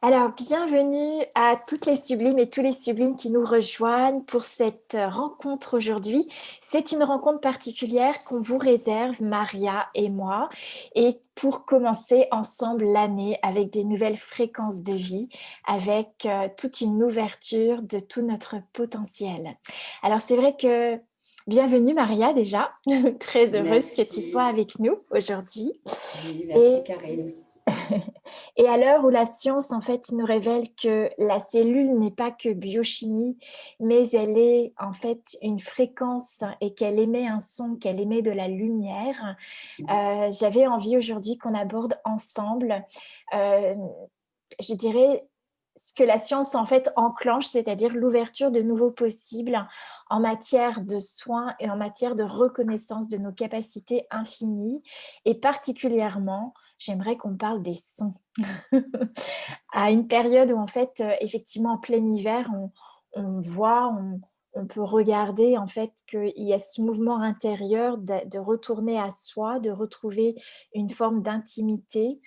Alors, bienvenue à toutes les sublimes et tous les sublimes qui nous rejoignent pour cette rencontre aujourd'hui. C'est une rencontre particulière qu'on vous réserve, Maria et moi, et pour commencer ensemble l'année avec des nouvelles fréquences de vie, avec toute une ouverture de tout notre potentiel. Alors, c'est vrai que bienvenue, Maria, déjà. Très heureuse que tu sois Merci. avec nous aujourd'hui. Oui, Et merci Karine. Et à l'heure où la science, en fait, nous révèle que la cellule n'est pas que biochimie, mais elle est en fait une fréquence et qu'elle émet un son, qu'elle émet de la lumière, j'avais envie aujourd'hui qu'on aborde ensemble, euh, je dirais, ce que la science en fait enclenche, c'est-à-dire l'ouverture de nouveaux possibles en matière de soins et en matière de reconnaissance de nos capacités infinies. Et particulièrement, j'aimerais qu'on parle des sons. À une période où en fait, effectivement, en plein hiver, on voit, on peut regarder en fait qu'il y a ce mouvement intérieur de retourner à soi, de retrouver une forme d'intimité.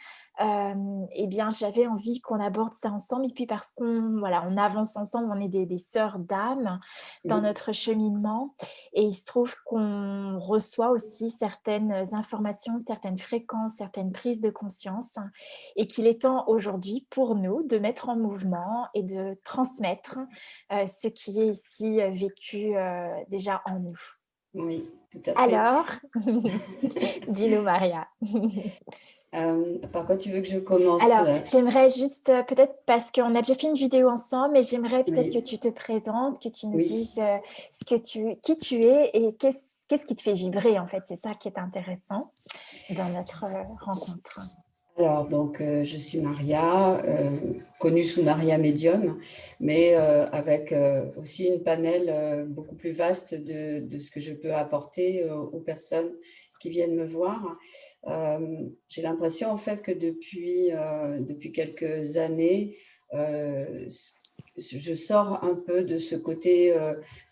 Et bien, j'avais envie qu'on aborde ça ensemble et puis parce qu'on voilà, on avance ensemble, on est des sœurs d'âme dans Oui, notre cheminement et il se trouve qu'on reçoit aussi certaines informations, certaines fréquences, certaines prises de conscience et qu'il est temps aujourd'hui pour nous de mettre en mouvement et de transmettre ce qui est ici vécu déjà en nous. oui, tout à fait. Alors, dis-nous Maria. Par quoi tu veux que je commence? Alors, j'aimerais juste, peut-être parce qu'on a déjà fait une vidéo ensemble, mais j'aimerais peut-être que Oui, tu te présentes, que tu nous dises oui. qui tu es et qu'est-ce qui te fait vibrer en fait. C'est ça qui est intéressant dans notre rencontre. Alors, donc, je suis Maria, connue sous Maria Medium, mais avec aussi une panel beaucoup plus vaste de ce que je peux apporter aux personnes qui viennent me voir. J'ai l'impression, en fait, que depuis quelques années, euh, je sors un peu de ce côté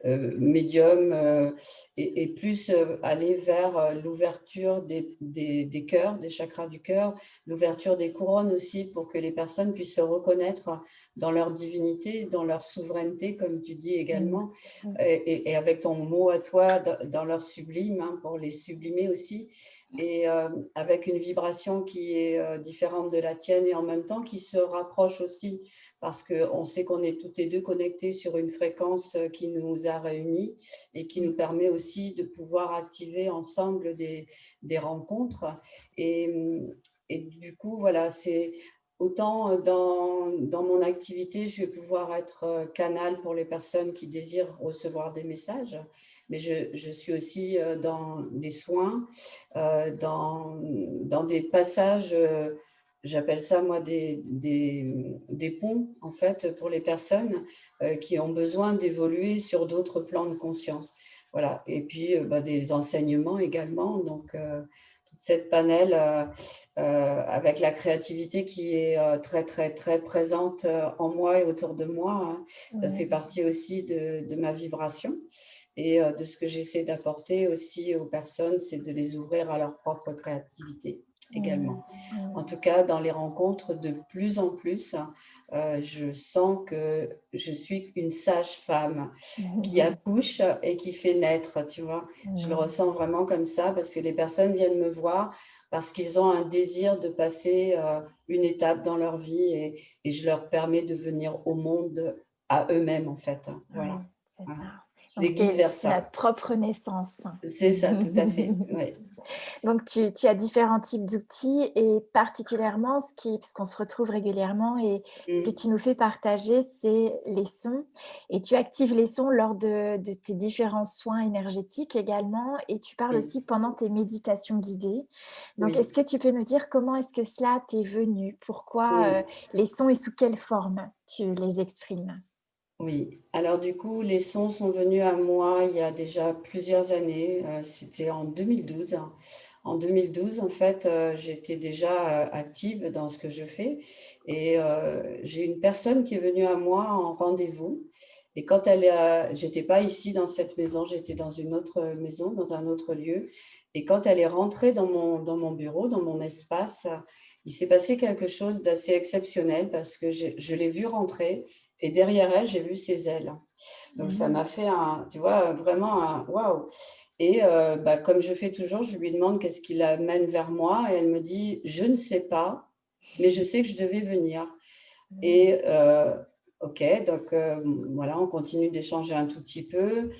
médium et plus aller vers l'ouverture des cœurs, des chakras du cœur, l'ouverture des couronnes aussi pour que les personnes puissent se reconnaître dans leur divinité, dans leur souveraineté, comme tu dis Mm. également, Mm. et avec ton mot à toi, dans leur sublime, hein, pour les sublimer aussi, et avec une vibration qui est différente de la tienne et en même temps qui se rapproche aussi, parce qu'on sait qu'on est toutes les deux connectées sur une fréquence qui nous a réunis et qui nous permet aussi de pouvoir activer ensemble des rencontres. Et, et du coup, voilà, c'est autant dans mon activité, je vais pouvoir être canal pour les personnes qui désirent recevoir des messages, mais je suis aussi dans les soins, dans des passages, j'appelle ça moi des ponts, en fait, pour les personnes qui ont besoin d'évoluer sur d'autres plans de conscience. Voilà. Et puis, bah, des enseignements également. Donc, cette panel avec la créativité qui est très, très, très présente en moi et autour de moi, hein. Ça fait Mm. partie aussi de ma vibration et de ce que j'essaie d'apporter aussi aux personnes, c'est de les ouvrir à leur propre créativité Mm. également. En Mm. tout cas, dans les rencontres, de plus en plus, je sens que je suis une sage-femme qui accouche et qui fait naître, tu vois. Je le Mm. ressens vraiment comme ça parce que les personnes viennent me voir parce qu'ils ont un désir de passer une étape dans leur vie et je leur permets de venir au monde à eux-mêmes, en fait. Oui, Voilà. c'est Voilà. ça. Je Donc les guide vers c'est notre ça. propre naissance. C'est ça, tout à fait. Oui. Donc tu as différents types d'outils et particulièrement puisqu'on se retrouve régulièrement et ce que Mm. tu nous fais partager, c'est les sons. Et tu actives les sons lors de tes différents soins énergétiques également et tu parles Oui. aussi pendant tes méditations guidées. Donc Oui. est-ce que tu peux nous dire comment est-ce que cela t'est venu? Pourquoi Oui. les sons et sous quelle forme tu les exprimes? Oui. Alors du coup, les sons sont venus à moi il y a déjà plusieurs années. C'était en 2012. En 2012, en fait, j'étais déjà active dans ce que je fais et j'ai une personne qui est venue à moi en rendez-vous. Et quand j'étais pas ici dans cette maison, j'étais dans une autre maison, dans un autre lieu. Et quand elle est rentrée dans mon bureau, dans mon espace, il s'est passé quelque chose d'assez exceptionnel parce que je l'ai vue rentrer et derrière elle, j'ai vu ses ailes. Donc ça Mmh. m'a fait tu vois, vraiment un waouh! Et bah, comme je fais toujours, je lui demande qu'est-ce qui l'amène vers moi et elle me dit: «Je ne sais pas, mais je sais que je devais venir». Mmh. Et OK, donc voilà, on continue d'échanger un tout petit peu,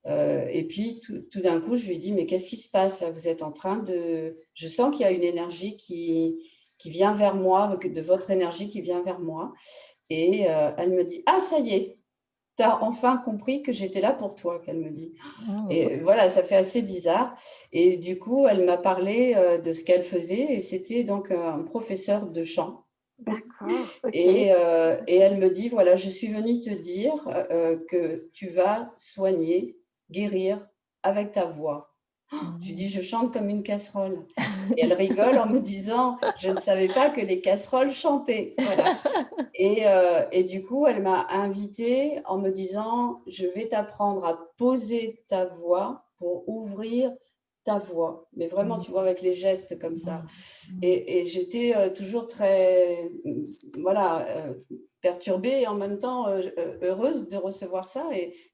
et puis tout d'un coup, je lui dis: «Mais qu'est-ce qui se passe là? Vous êtes en train de je sens qu'il y a une énergie qui vient vers moi, que de votre énergie qui vient vers moi». Et elle me dit: «Ah ça y est, tu as enfin compris que j'étais là pour toi», qu'elle me dit. Mmh. Et voilà, ça fait assez bizarre et du coup, elle m'a parlé, de ce qu'elle faisait et c'était donc un professeur de chant. D'accord, OK. Et elle me dit: «Voilà, je suis venue te dire, que tu vas soigner, guérir avec ta voix». Je lui Mmh. dis: «Je chante comme une casserole» et elle rigole en me disant: «Je ne savais pas que les casseroles chantaient». Voilà. Et du coup, elle m'a invitée en me disant: «Je vais t'apprendre à poser ta voix pour ouvrir ta voix». Mais vraiment, Mmh. tu vois, avec les gestes comme ça. Mmh. Mmh. Et j'étais, toujours très, voilà, perturbée et en même temps, heureuse de recevoir ça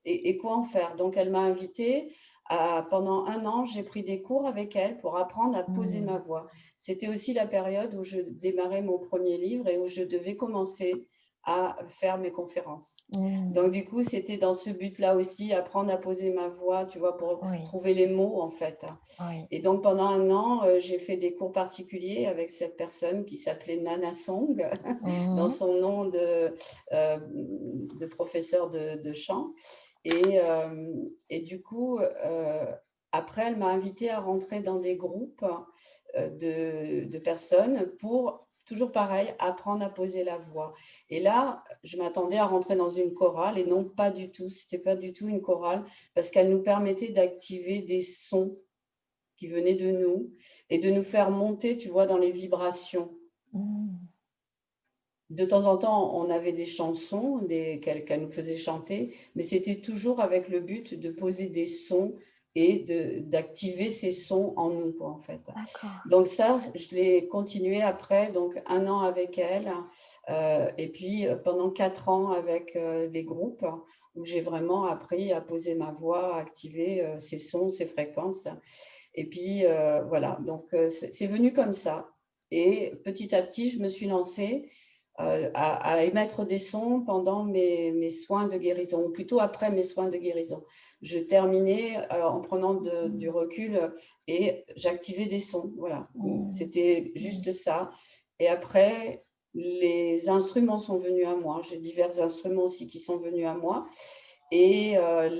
et quoi en faire? Donc elle m'a invitée à pendant 1 an, j'ai pris des cours avec elle pour apprendre à poser Mmh. ma voix. C'était aussi la période où je démarrais mon premier livre et où je devais commencer à faire mes conférences. Mmh. Donc du coup, c'était dans ce but-là aussi, apprendre à poser ma voix, tu vois? Pour Oui, trouver les mots, en fait. oui. Et donc pendant 1 an, j'ai fait des cours particuliers avec cette personne qui s'appelait Nana Song, dans Mmh. son nom de professeur de chant. Et du coup, après, elle m'a invitée à rentrer dans des groupes, de personnes pour, toujours pareil, apprendre à poser la voix. Et là, je m'attendais à rentrer dans une chorale et non, pas du tout. C'était pas du tout une chorale parce qu'elle nous permettait d'activer des sons qui venaient de nous et de nous faire monter, tu vois, dans les vibrations. Mmh. De temps en temps, on avait des chansons qu'elle nous faisait chanter, mais c'était toujours avec le but de poser des sons et d'activer ces sons en nous, quoi, en fait. D'accord. Donc ça, je l'ai continué après, donc 1 an avec elle, et puis pendant 4 ans avec les groupes, où j'ai vraiment appris à poser ma voix, à activer ces sons, ces fréquences. Et puis voilà, donc c'est venu comme ça. Et petit à petit, je me suis lancée à émettre des sons pendant mes soins de guérison, ou plutôt après mes soins de guérison. Je terminais en prenant du Mmh. recul et j'activais des sons. Voilà, Mmh. c'était Mmh. juste ça. Et après, les instruments sont venus à moi. J'ai divers instruments aussi qui sont venus à moi et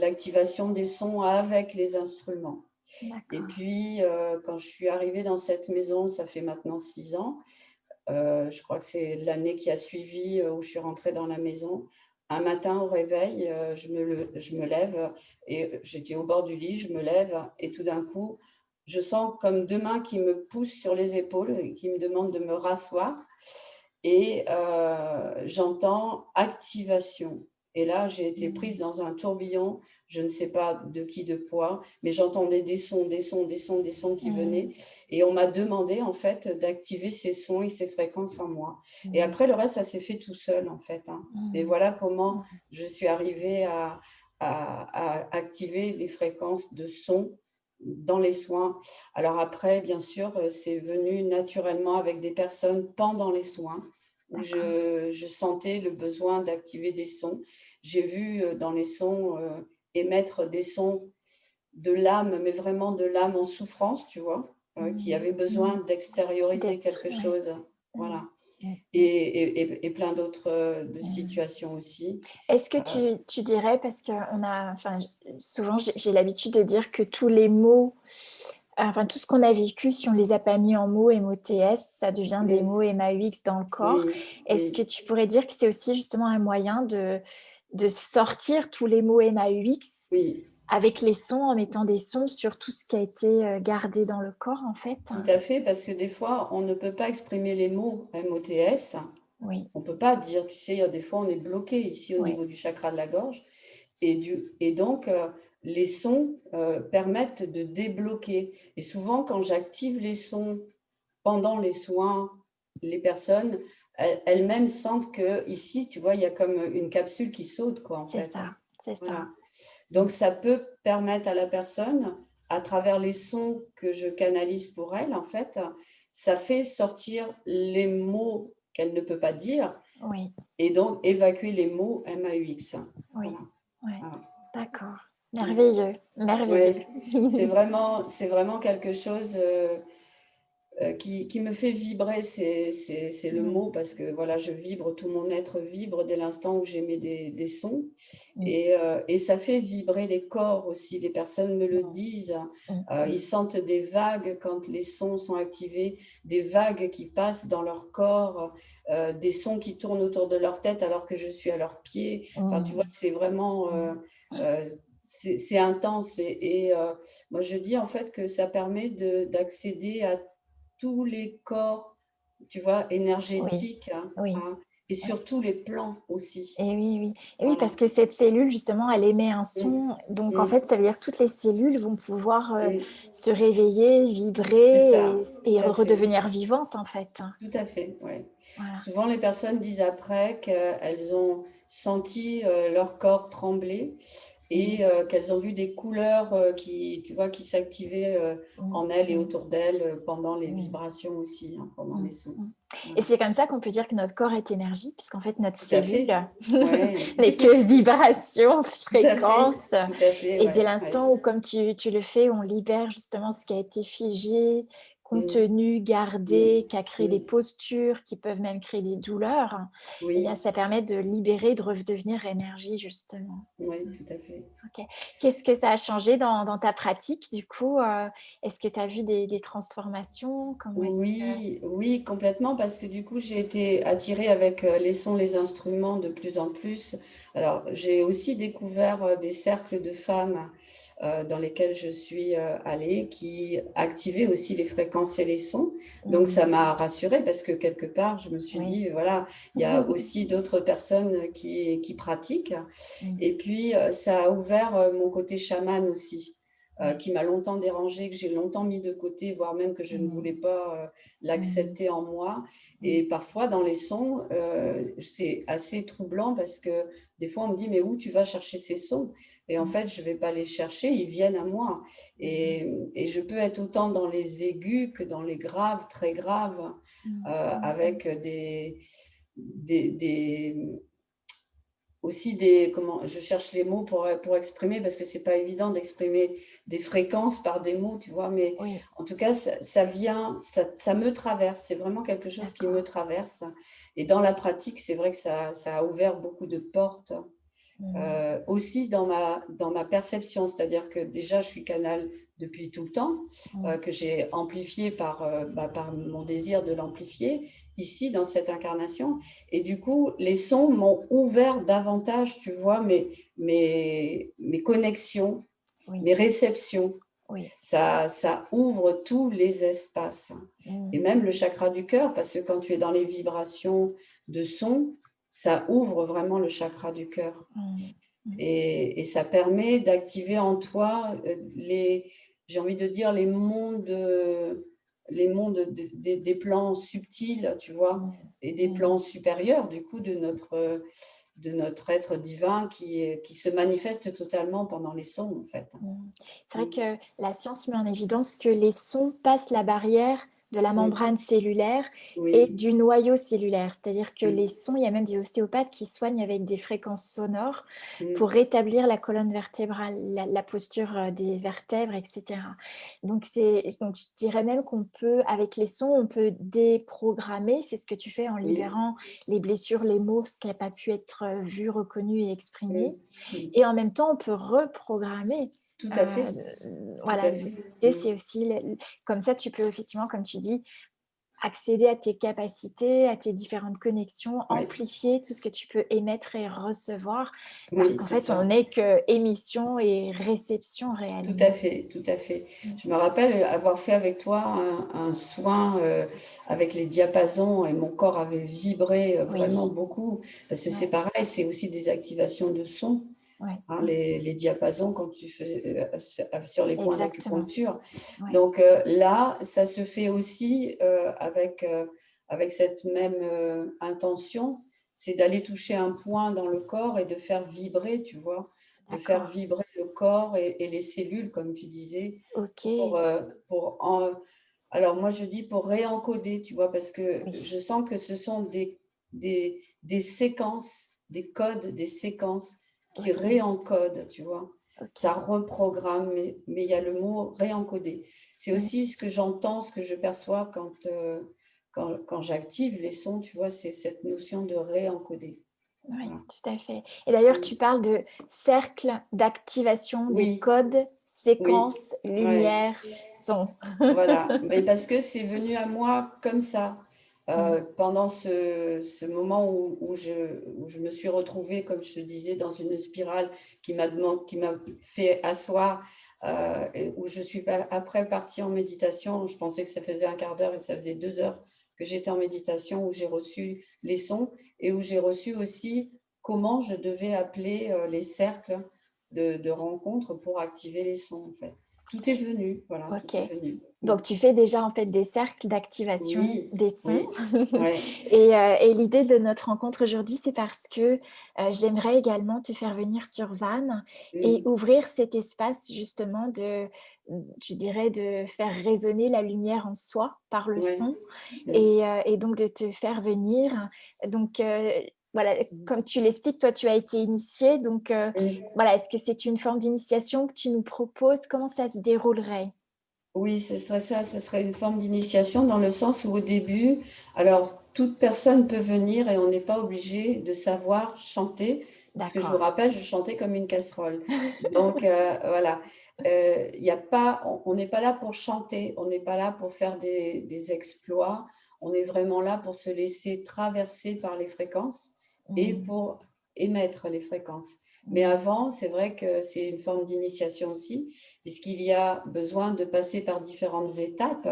l'activation des sons avec les instruments. Et D'accord. puis, quand je suis arrivée dans cette maison, ça fait maintenant 6 ans, je crois que c'est l'année qui a suivi, où je suis rentrée dans la maison. Un matin au réveil, je me lève et j'étais au bord du lit, je me lève et tout d'un coup, je sens comme 2 mains qui me poussent sur les épaules et qui me demandent de me rasseoir et j'entends activation et là, j'ai été prise Mmh. dans un tourbillon, je ne sais pas de qui, de quoi, mais j'entendais des sons, des sons, des sons, des sons qui venaient Mmh. et on m'a demandé, en fait, d'activer ces sons et ces fréquences en moi et Mmh. après le reste, ça s'est fait tout seul, en fait, hein. Et Mmh. voilà comment Mmh. je suis arrivée à activer les fréquences de son dans les soins. Alors après, bien sûr, c'est venu naturellement avec des personnes pendant les soins où D'accord. je sentais le besoin d'activer des sons. J'ai vu, dans les sons, émettre des sons de l'âme, mais vraiment de l'âme en souffrance, tu vois? Qui Mmh. avait Mmh. besoin d'extérioriser D'être quelque ouais. chose. Mmh. Voilà. Mmh Et mh. et plein d'autres, de Mmh. situations aussi. Est-ce que Heu, tu dirais parce qu'on a enfin, j souvent j'ai l'habitude de dire que tous les mots, enfin tout ce qu'on a vécu, si on les a pas mis en mots MOTS, ça devient des mmh, mots MAUX dans le corps. oui, Est-ce que oui, tu pourrais dire que c'est aussi justement un moyen de sortir tous les mots MAUX oui, avec les sons, en mettant des sons sur tout ce qui a été, gardé dans le corps, en fait? tout à fait, parce que des fois, on ne peut pas exprimer les mots MOTS. Oui, On peut pas dire, tu sais, il y a des fois, on est bloqué ici au oui. niveau du chakra de la gorge et donc les sons, permettent de débloquer et souvent quand j'active les sons pendant les soins les personnes elles-mêmes sentent que ici, tu vois, il y a comme une capsule qui saute, quoi, en C'est fait. ça, c'est ça. Voilà. Donc, ça peut permettre à la personne, à travers les sons que je canalise pour elle, en fait, ça fait sortir les mots qu'elle ne peut pas dire Oui, et donc évacuer les mots MAUX. oui, Voilà. ouais. Voilà. D'accord. Ouais. Merveilleux, Ouais, merveilleux. c'est vraiment quelque chose qui me fait vibrer, c'est le Mmh, mot, parce que voilà, je vibre, tout mon être vibre dès l'instant où j'émets des sons. mmh, Et ça fait vibrer les corps aussi, les personnes me le mmh, disent. mmh, Ils sentent des vagues quand les sons sont activés, des vagues qui passent dans leur corps, des sons qui tournent autour de leur tête alors que je suis à leurs pieds. Enfin, tu vois, mmh, c'est vraiment... euh, c'est intense moi je dis en fait que ça permet d'accéder à tous les corps, tu vois, oui, énergétiques, oui. hein, et sur tous les plans aussi. Et oui, oui. Et oui, parce Voilà. que cette cellule, justement, elle émet un Mm, son. Donc, en mm, fait, ça veut dire que toutes les cellules vont pouvoir mm. se réveiller, C'est vibrer ça, tout et à fait. redevenir vivantes, en fait. Tout à fait, ouais. Voilà. Souvent, les personnes disent après qu'elles ont senti leur corps trembler Mm, et qu'elles ont vu des couleurs qui, tu vois, qui s'activaient mm, en elles et mm, autour d'elles pendant les mm, vibrations aussi, hein, pendant mm, les sons. mm. Et Voilà. c'est comme ça qu'on peut dire que notre corps est énergie, puisqu'en fait, notre Tout à cellule fait. Ouais. n'est que vibration, Tout à fait. fréquence. Tout à fait, Et dès ouais. Ouais. l'instant où, comme tu le fais, on libère justement ce qui a été figé, Mm, contenu, gardé, mm, qui a créé des mm. postures, qui peuvent même créer des douleurs, eh bien, Oui, ça permet de libérer, de redevenir énergie, justement. oui, tout à fait. OK. Qu'est-ce que ça a changé dans ta pratique, du coup? Est-ce que tu as vu des transformations? Comment est-ce que Oui, oui, complètement, parce que du coup, j'ai été attirée avec les sons, les instruments de plus en plus. Alors, j'ai aussi découvert des cercles de femmes dans lesquels je suis allée qui activaient aussi les fréquences et les sons. Donc, ça mmh, m'a rassurée parce que quelque part, je me suis oui. dit, voilà, il y a aussi d'autres personnes qui pratiquent. Mmh, Et puis, ça a ouvert mon côté chaman aussi, oui. qui m'a longtemps dérangée, que j'ai longtemps mis de côté, voire même que je ne Mmh, voulais pas mmh, l'accepter en moi. mmh, Et parfois, dans les sons, c'est assez troublant parce que des fois, on me dit, mais où tu vas chercher ces sons? Et en mmh, fait, je ne vais pas les chercher, ils viennent à moi. mmh, Et je peux être autant dans les aigus que dans les graves, très graves, mmh, mmh, mmh. avec des aussi des, comment, je cherche les mots pour exprimer, parce que c'est pas évident d'exprimer des fréquences par des mots, tu vois, mais Oui, en tout cas, ça vient, ça me traverse, c'est vraiment quelque chose qui me d'accord. traverse. Et dans la pratique, c'est vrai que ça a ouvert beaucoup de portes. Mmh, Aussi dans ma perception, c'est-à-dire que déjà, je suis canal depuis tout le temps, mmh, que j'ai amplifié par mon désir de l'amplifier ici, dans cette incarnation. Et du coup, les sons m'ont ouvert davantage, tu vois, mes connexions, oui, mes réceptions. oui. Ça ouvre tous les espaces. Et Mmh, même le chakra du cœur, parce que quand tu es dans les vibrations de son, ça ouvre vraiment le chakra du cœur. mmh, mmh, Et ça permet d'activer en toi j'ai envie de dire, les mondes des plans subtils, tu vois, mmh, et des mmh, plans supérieurs, du coup, de notre être divin qui se manifeste totalement pendant les sons, en fait. mmh. C'est vrai Mm, que la science met en évidence que les sons passent la barrière de la mm, membrane cellulaire et oui, du noyau cellulaire. C'est-à-dire que les mm, sons, il y a même des ostéopathes qui soignent avec des fréquences sonores mm, pour rétablir la colonne vertébrale, la posture, des vertèbres et cetera. Donc je dirais même qu'on peut avec les sons, on peut déprogrammer, c'est ce que tu fais en oui, libérant les blessures, les maux, ce qui a pas pu être, vu, reconnu et mm, exprimé. mm. Et en même temps, on peut reprogrammer. Tout à fait, tout Voilà, à fait. l'idée, c'est aussi comme ça, tu peux effectivement, comme tu dis, accéder à tes capacités, à tes différentes connexions, Oui, amplifier tout ce que tu peux émettre et recevoir, parce oui, qu'en c'est fait, on ça. n'est que émission et réception Tout à réellement. fait, tout à fait. Mmh. Je me rappelle avoir fait avec toi un soin avec les diapasons et mon corps avait vibré Oui, vraiment beaucoup. Parce que c'est ouais, pareil, c'est aussi des activations de son, ouais, hein, mmh, les diapasons quand tu fais sur les points exactement. d'acupuncture. Ouais. Donc là, ça se fait aussi avec avec cette même intention, c'est d'aller toucher un point dans le corps et de faire vibrer, tu vois, de faire D'accord. vibrer le corps et les cellules, comme tu disais, pour, OK. alors moi je dis pour réencoder, tu vois, parce que Oui. je sens que ce sont des séquences, des codes, des séquences qui OK. réencodent, tu vois. Ça OK. reprogramme, mais il y a le mot réencoder. C'est Mmh. aussi ce que j'entends, ce que je perçois quand j'active les sons, tu vois, c'est cette notion de réencoder. Oui, Voilà. tout à fait. Et d'ailleurs, Mmh. tu parles de cercle d'activation des Oui, codes, oui, séquences, ouais. lumière, son. Voilà, mais parce que c'est venu à moi comme ça, Mmh. pendant ce moment où je me suis retrouvée, comme je te disais, dans une spirale qui m'a fait asseoir, et où je suis pas après partie en méditation. Je pensais que ça faisait un quart d'heure et ça faisait 2 heures que j'étais en méditation, où j'ai reçu les sons et où j'ai reçu aussi comment je devais appeler, les cercles de rencontres pour activer les sons, en fait. Tout est venu, voilà, tout OK. est venu. Mmh. Donc tu fais déjà, en fait, des cercles d'activation Oui, des sons oui, ouais. et l'idée de notre rencontre aujourd'hui, c'est parce que, j'aimerais également te faire venir sur Vannes et Mmh. ouvrir cet espace justement de, je dirais, de faire résonner la lumière en soi par le Ouais. son Mmh. et donc de te faire venir. Donc, voilà, comme tu l'expliques, toi, tu as été initiée donc, Mmh. voilà, est-ce que c'est une forme d'initiation que tu nous proposes? Comment ça se déroulerait? Oui, ce serait ça, ce serait une forme d'initiation dans le sens où au début, alors toute personne peut venir et on n'est pas obligé de savoir chanter, parce que je vous D'accord. rappelle, je chantais comme une casserole. Donc voilà, il y a pas on n'est pas là pour chanter, on n'est pas là pour faire des exploits, on est vraiment là pour se laisser traverser par les fréquences et Mmh. pour émettre les fréquences. Mais Mmh. avant, c'est vrai que c'est une forme d'initiation aussi, puisqu'il y a besoin de passer par différentes étapes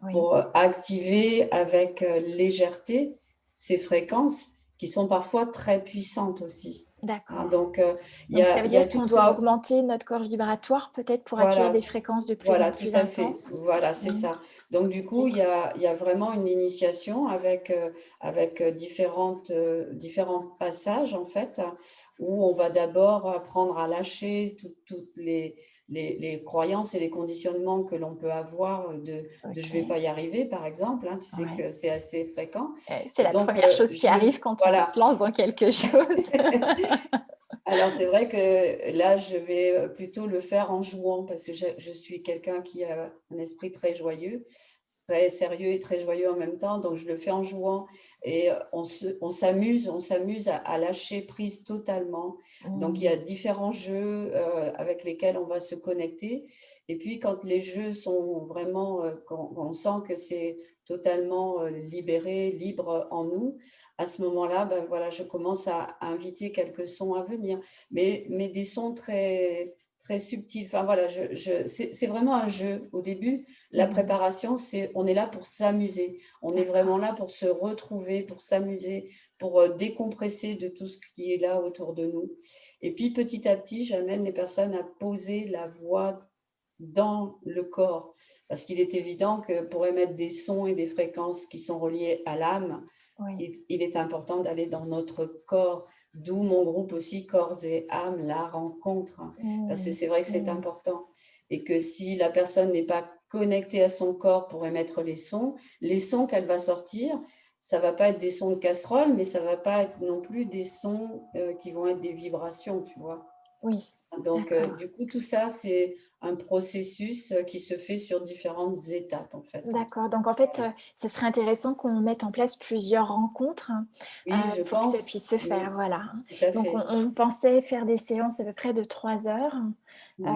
Oui, pour activer avec légèreté ces fréquences qui sont parfois très puissantes aussi. Hein, d'accord. donc, Donc ça veut il y a dire qu'on toute, doit augmenter notre corps vibratoire peut-être pour accueillir des voilà, fréquences de plus en voilà, tout plus à fait. intenses? Voilà, c'est Mmh. ça. Donc du coup, OK. il y a vraiment une initiation avec différents passages, en fait, où on va d'abord apprendre à lâcher toutes les croyances et les conditionnements que l'on peut avoir de «je vais OK. pas y arriver», par exemple, hein, tu sais Ouais. que c'est assez fréquent C'est et la donc première chose qui je arrive quand on voilà. se lance dans quelque chose. Alors c'est vrai que là, je vais, plutôt le faire en jouant parce que je suis quelqu'un qui a un esprit très joyeux, très sérieux et très joyeux en même temps, donc je le fais en jouant et on s'amuse à lâcher prise totalement. Donc il y Mmh. a différents jeux, avec lesquels on va se connecter et puis quand les jeux sont vraiment, quand on sent que c'est totalement, libéré, libre en nous, à ce moment-là, ben, voilà, je commence à inviter quelques sons à venir, mais des sons très très subtils. Enfin voilà, c'est vraiment un jeu. Au début, la Mmh. préparation, c'est on est là pour s'amuser. On est vraiment D'accord. là pour se retrouver, pour s'amuser, pour, décompresser de tout ce qui est là autour de nous et puis petit à petit, j'amène les personnes à poser la voix dans le corps. Parce qu'il est évident que pour émettre des sons et des fréquences qui sont reliées à l'âme, Oui. il est important d'aller dans notre corps, d'où mon groupe aussi Corps et âme, la rencontre. Parce que Mmh. c'est vrai que c'est Mmh. important et que si la personne n'est pas connectée à son corps pour émettre les sons qu'elle va sortir, ça va pas être des sons de casserole, mais ça va pas être non plus des sons, qui vont être des vibrations, tu vois? Oui. Donc, D'accord. du coup, tout ça, c'est un processus, qui se fait sur différentes étapes, en fait, hein. D'accord, donc en fait, Voilà. ce serait intéressant qu'on mette en place plusieurs rencontres, Oui, je pour que ça pense. puisse se faire, Oui, voilà, hein. tout à Donc fait. on pensait faire des séances à peu près de 3 heures, Oui.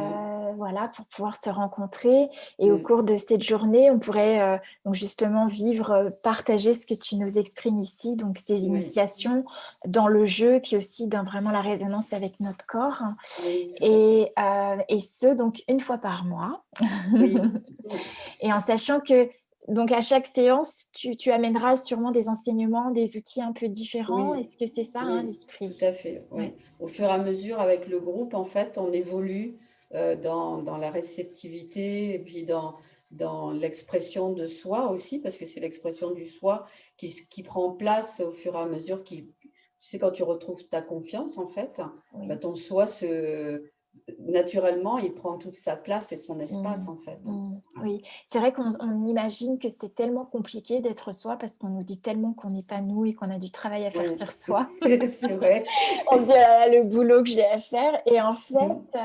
voilà, pour pouvoir se rencontrer et au Mmh. cours de cette journée, on pourrait, donc justement vivre, partager ce que tu nous exprimes ici, donc ces Oui. initiations dans le jeu, puis aussi dans vraiment la résonance avec notre corps Oui, tout à fait. et ce donc une fois par mois. Oui. Mmh. Et en sachant que donc à chaque séance, tu amèneras sûrement des enseignements, des outils un peu différents. Oui. Est-ce que c'est ça, hein, Oui, tout l'esprit? à fait, Ouais. oui. Au fur et à mesure, avec le groupe, en fait, on évolue, dans la réceptivité et puis dans l'expression de soi aussi, parce que c'est l'expression du soi qui prend place au fur et à mesure tu sais, quand tu retrouves ta confiance, en fait, bah, Oui. ton soi naturellement, il prend toute sa place et son espace, Mmh. en fait. Mmh. Voilà. Oui, c'est vrai qu'on imagine que c'est tellement compliqué d'être soi parce qu'on nous dit tellement qu'on n'est pas nous et qu'on a du travail à faire Oui, sur soi. c'est vrai. On se dit: «Oh là là, le boulot que j'ai à faire» et en fait,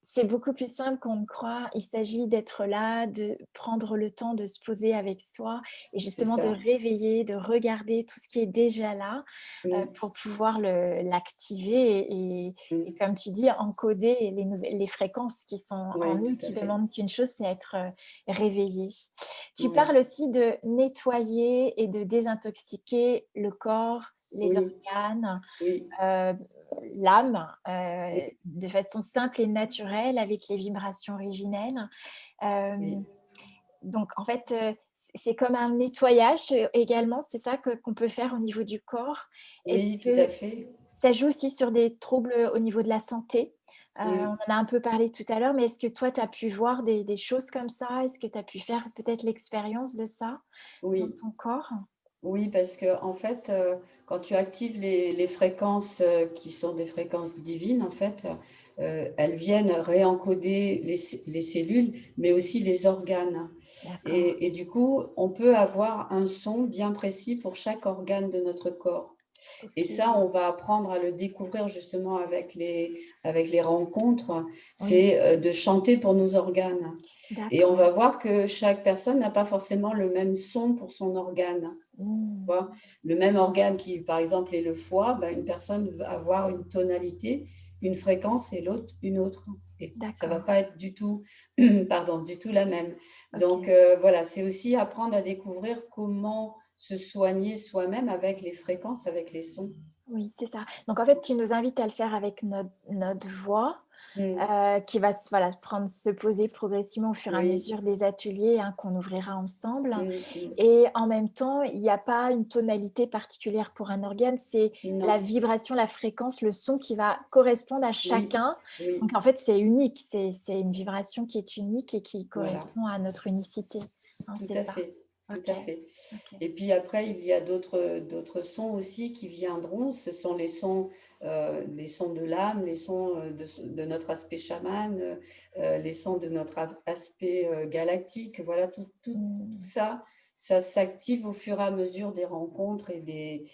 c'est beaucoup plus simple qu'on ne croit. Il s'agit d'être là, de prendre le temps de se poser avec soi et C'est justement de ça. réveiller, de regarder tout ce qui est déjà là, Mmh, pour pouvoir l'activer et mmh. comme tu dis, encoder les fréquences qui sont en Oui, nous, tout à qui fait. demandent qu'une chose, c'est être, réveillé. Tu Oui, parles aussi de nettoyer et de désintoxiquer le corps, les oui, organes, oui, heu, l'âme, oui, de façon simple et naturelle avec les vibrations originelles. Hem, oui. donc en fait, c'est comme un nettoyage, également, c'est ça qu'on peut faire au niveau du corps? Est-ce Oui, tout à que fait. ça joue aussi sur des troubles, au niveau de la santé? On Oui, en a un peu parlé tout à l'heure, mais est-ce que toi, tu as pu voir des choses comme ça? Est-ce que tu as pu faire peut-être l'expérience de ça dans oui. ton corps? Oui, parce que en fait, quand tu actives les fréquences, qui sont des fréquences divines, en fait, elles viennent réencoder les cellules, mais aussi les organes. D'accord, Et du coup, on peut avoir un son bien précis pour chaque organe de notre corps. Et OK. ça, on va apprendre à le découvrir justement avec les rencontres, Oui, c'est, de chanter pour nos organes. Et on d'accord. va voir que chaque personne n'a pas forcément le même son pour son organe. Mmh. Vois? Le même organe qui, par exemple, est le foie, bah, une personne va avoir une tonalité, une fréquence et l'autre une autre et ça va D'accord, pas être du tout pardon, du tout la même. Donc OK. voilà, c'est aussi apprendre à découvrir comment se soigner soi-même avec les fréquences, avec les sons. Oui, c'est ça. Donc en fait, tu nous invites à le faire avec notre voix, Mmh. qui va voilà, se poser progressivement au fur et à Oui. mesure des ateliers, hein, qu'on ouvrira ensemble Mmh mh. et en même temps, il n'y a pas une tonalité particulière pour un organe, c'est la Non. vibration, la fréquence, le son qui va correspondre à Oui. chacun. Donc Oui. en fait, c'est unique, c'est une vibration qui est unique et qui Voilà. correspond à notre unicité, hein, Tout c'est à ça? fait, tout OK, à fait. OK. Et puis après, il y a d'autres sons aussi qui viendront. Ce sont les sons de l'âme, les sons, de notre aspect chaman, les sons de notre aspect, galactique. Voilà, tout Mmh. ça, ça s'active au fur et à mesure des rencontres et des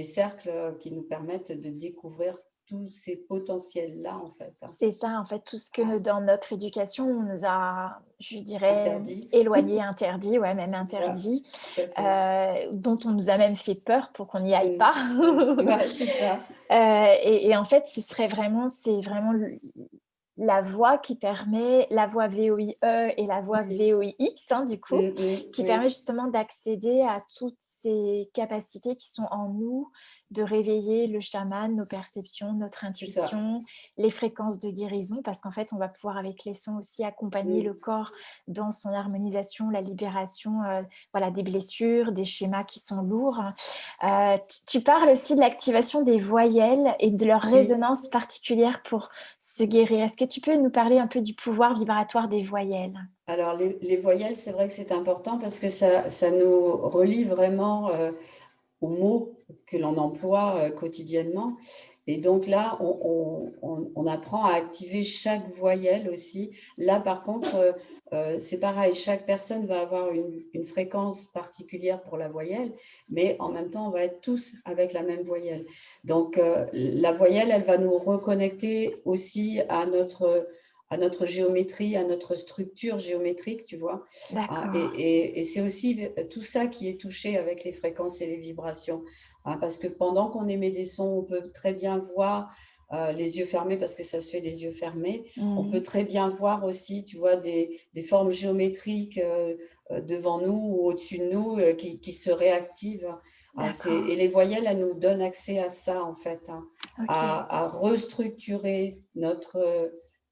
cercles, qui nous permettent de découvrir tous ces potentiels-là, en fait, hein. C'est ça, en fait, tout ce que Ouais, dans notre éducation, on nous a, je dirais, interdit, éloigné, interdit, ouais, même c'est ça, interdit, tout à fait. dont on nous a même fait peur pour qu'on n'y aille Mmh. pas. Mmh. Ouais, c'est ça. Et en fait, c'est vraiment la voie qui permet la voie VOIE et la voie Oui. VOIX, hein, du coup, qui permet Oui, justement d'accéder à toutes ces capacités qui sont en nous, de réveiller le chaman, nos perceptions, notre c'est ça. intuition, les fréquences de guérison, parce qu'en fait, on va pouvoir avec les sons aussi accompagner le Mmh. corps dans son harmonisation, la libération, voilà, des blessures, des schémas qui sont lourds. Tu parles aussi de l'activation des voyelles et de leur Oui. résonance particulière pour se guérir. Est-ce que tu peux nous parler un peu du pouvoir vibratoire des voyelles? Alors les voyelles, c'est vrai que c'est important parce que ça nous relie vraiment, aux mots que l'on emploie, quotidiennement et donc là, on apprend à activer chaque voyelle aussi. Là, par contre, c'est pareil, chaque personne va avoir une fréquence particulière pour la voyelle, mais en même temps, on va être tous avec la même voyelle. Donc, la voyelle, elle va nous reconnecter aussi à notre géométrie, à notre structure géométrique, tu vois? Ah, D'accord. et c'est aussi tout ça qui est touché avec les fréquences et les vibrations, hein, parce que pendant qu'on émet des sons, on peut très bien voir, les yeux fermés parce que ça se fait les yeux fermés. On peut Mmh. très bien voir aussi, tu vois, des formes géométriques, devant nous ou au-dessus de nous, qui se réactivent. Ah, D'accord. et les voyelles, elles nous donnent accès à ça, en fait, hein, OK. à restructurer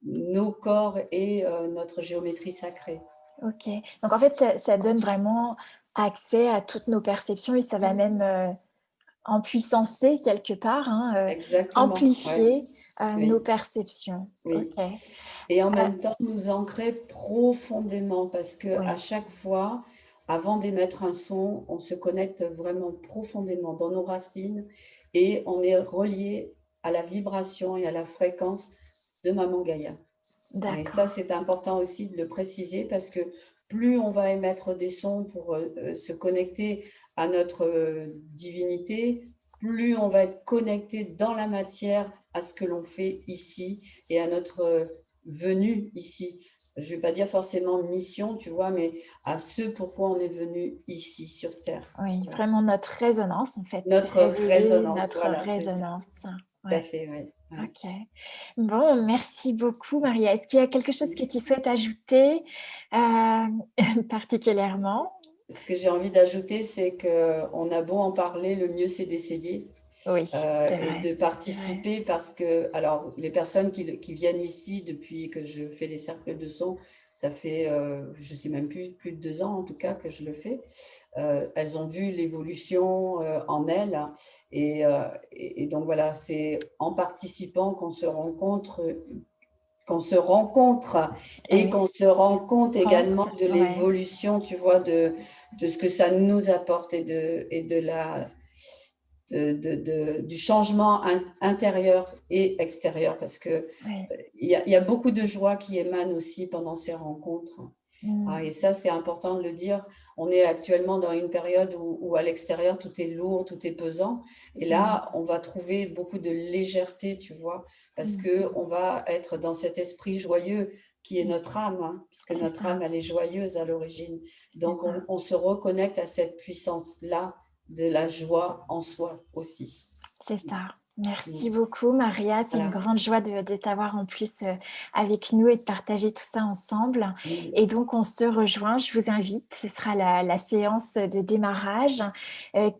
nos corps et notre géométrie sacrée. OK. Donc en fait, ça donne vraiment accès à toutes nos perceptions et ça va Tout même, empuissancer quelque part, hein, exactement, ouais. amplifier. nos oui, perceptions. oui. OK. Et en même temps, nous ancrer profondément parce que à Oui, chaque fois, avant d'émettre un son, on se connecte vraiment profondément dans nos racines et on est relié à la vibration et à la fréquence de Maman Gaïa. Ah, et ça, d'accord. c'est important aussi de le préciser parce que plus on va émettre des sons pour se connecter à notre divinité, plus on va être connecté dans la matière à ce que l'on fait ici et à notre venue ici. Je ne vais pas dire forcément mission, tu vois, mais à ce pourquoi on est venu ici sur Terre. Oui, Voilà. vraiment notre résonance, en fait, Notre révéler résonance, notre voilà, c'est ça. résonance. Tout à Ouais, fait, oui. Ouais. OK. Bon, merci beaucoup Maria. Est-ce qu'il y a quelque chose que tu souhaites ajouter, particulièrement? Ce que j'ai envie d'ajouter, c'est qu'on a beau en parler, le mieux c'est d'essayer. Oui, c'est Et vrai, de c'est vrai. participer parce que, alors, les personnes qui viennent ici depuis que je fais les cercles de son, ça fait, je sais même plus de 2 ans en tout cas que je le fais. Elles ont vu l'évolution en elles et donc voilà, c'est en participant qu'on se rencontre Et et oui, qu'on se rend compte également compte, de ouais. l'évolution, tu vois, de ce que ça nous apporte et du changement intérieur et extérieur, parce que Ouais. il y a beaucoup de joie qui émane aussi pendant ces rencontres. Mmh. Ah, et ça, c'est important de le dire. On est actuellement dans une période où à l'extérieur, tout est lourd, tout est pesant. Et Mmh. là, on va trouver beaucoup de légèreté, tu vois, parce Mmh. que on va être dans cet esprit joyeux qui est Mmh. notre âme, hein, puisque C'est notre âme, ça, elle est joyeuse à l'origine. c'est Donc, ça. on se reconnecte à cette puissance-là de la joie en soi aussi. C'est ça. Mm. Merci beaucoup Maria, c'est une Voilà. grande joie de t'avoir en plus, avec nous et de partager tout ça ensemble Mm. et donc on se rejoint, je vous invite, ce sera la séance de démarrage,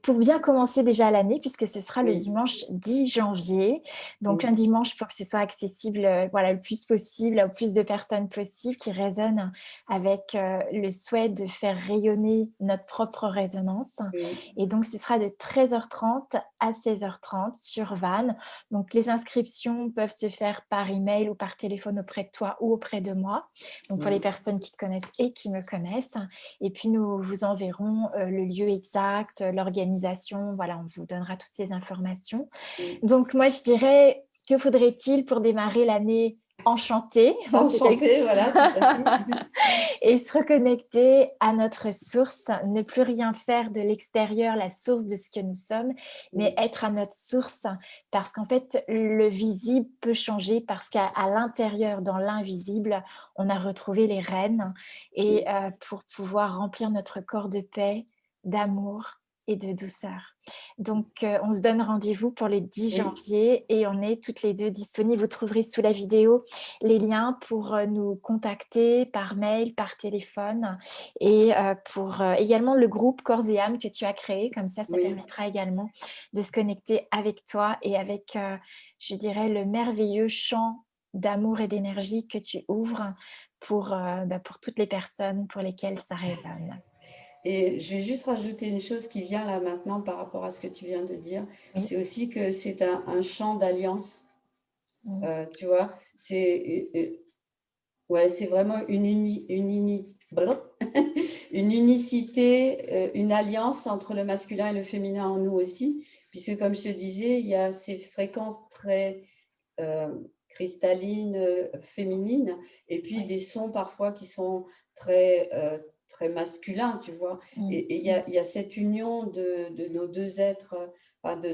pour bien commencer déjà l'année puisque ce sera le Oui. dimanche 10 janvier. Donc un Mm. dimanche pour que ce soit accessible, voilà, le plus possible, au plus de personnes possible qui résonnent avec, le souhait de faire rayonner notre propre résonance Oui. et donc ce sera de 13h30 à 16h30 sur Vannes. Donc les inscriptions peuvent se faire par email ou par téléphone auprès de toi ou auprès de moi. Donc pour les Oui. personnes qui te connaissent et qui me connaissent. Et puis nous vous enverrons le lieu exact, l'organisation. Voilà, on vous donnera toutes ces informations. Mm. Donc moi je dirais, que faudrait-il pour démarrer l'année enchantée? C'est Enchantée, voilà, tout à fait. et se reconnecter à notre source, ne plus rien faire de l'extérieur, la source de ce que nous sommes, mais Mm. être à notre source parce qu'en fait, le visible peut changer parce qu'à l'intérieur, dans l'invisible, on a retrouvé les rênes et Mm. pour pouvoir remplir notre corps de paix, d'amour et de douceur. Donc, on se donne rendez-vous pour le 10 Oui. janvier et on est toutes les 2 disponibles. Vous trouverez sous la vidéo les liens pour nous contacter par mail, par téléphone et pour également le groupe Corps et âme que tu as créé. Comme ça Oui. permettra également de se connecter avec toi et avec, je dirais, le merveilleux champ d'amour et d'énergie que tu ouvres pour toutes les personnes pour lesquelles ça résonne. Et je vais juste rajouter une chose qui vient là maintenant par rapport à ce que tu viens de dire. Oui. C'est aussi que c'est un champ d'alliance, Mmh. tu vois. Ouais, c'est vraiment une unicité, une alliance entre le masculin et le féminin en nous aussi, puisque comme je te disais, il y a ces fréquences très cristallines, féminines, et puis Oui. des sons parfois qui sont très masculins, tu vois. Mmh. Et Mmh. il y a cette union de nos deux êtres, enfin de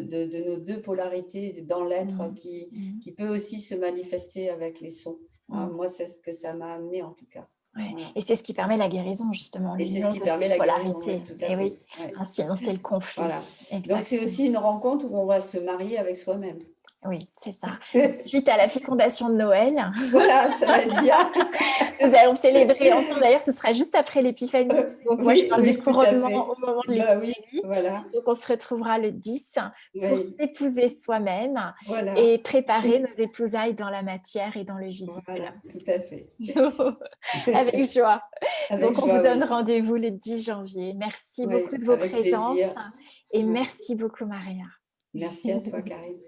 nos deux polarités dans l'être Mmh. Mmh. qui peut aussi se manifester avec les sons. Ah, Mmh. moi, c'est ce que ça m'a amené en tout cas. Ouais Voilà. et c'est ce qui permet la guérison justement, Et c'est ce l'union qui de permet ces la guérison, oui, polarités. tout à Et fait. oui, Ouais. hein, sinon c'est le Voilà. conflit. Donc, c'est Exactement. aussi une rencontre où on va se marier avec soi-même. Oui, c'est ça. Suite à la fécondation de Noël, Voilà, ça va être bien. nous allons célébrer ensemble. D'ailleurs, ce sera juste après l'épiphanie. Donc moi, je Oui, parle du oui, tout à couronnement fait. au moment de Bah oui, l'épiphanie. voilà. Donc on se retrouvera le 10 pour Oui, s'épouser soi-même voilà. et préparer nos épousailles dans la matière et dans le visible. Voilà, tout à fait. Avec joie. Avec Donc on vous joie, donne oui. rendez-vous le 10 janvier. Merci beaucoup Oui, de vos avec présences plaisir. et Ouais. merci beaucoup Maria. Merci à toi, Karine.